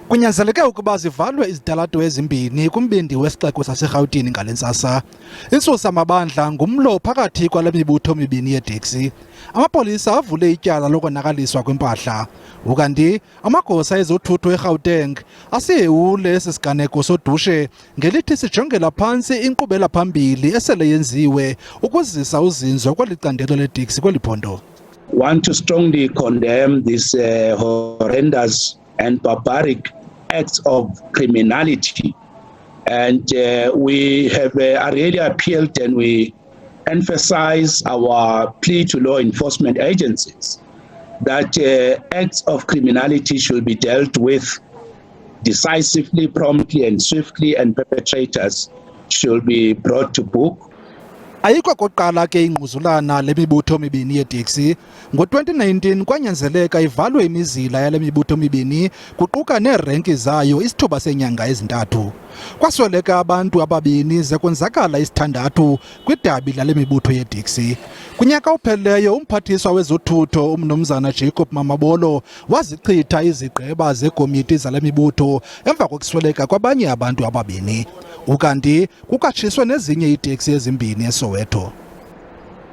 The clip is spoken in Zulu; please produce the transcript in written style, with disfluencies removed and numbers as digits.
Kunyanzeleke ukuba zivalwe izitalato ezimbini kumbindi wesixeko saseRhawutini ngale ntsasa. Insusa mabandla ngumlo phakathi kwale mibutho mibini yeeteksi. Amapolisa avule ityala lokonakaliswa kwempahla. Ukanti amagosa ezothutho eRhawuteng asiyewule esi siganeko sodushe ngelithi sijongela phantsi inkqubela phambili esele yenziwe ukuzisa uzinzo kweli candelo leeteksi kweli phondo. Want to strongly condemn this horrendous and barbaric acts of criminality, and we have really appealed and we emphasize our plea to law enforcement agencies that acts of criminality should be dealt with decisively, promptly and swiftly, and perpetrators should be brought to book. Ayikho kokuqala ke ingquzulana lemibutho mibini yeeteksi. Ngo-2019 kwanyanzeleka ivalwe imizila yale mibutho mibini kuquka neerenki zayo isithuba senyanga ezintathu. Kwasweleka abantu ababini ze konzakala isithandathu kwidabi lale mibutho yeeteksi. Kunyaka opheleyo umphathiswa wezothutho umnumzana Jacob Mamabolo wazichitha izigqeba zekomiti zale mibutho emva kokusweleka kwabanye abantu ababini. Ukanti kukatshiswe nezinye iiteksi ezimbini eSoweto.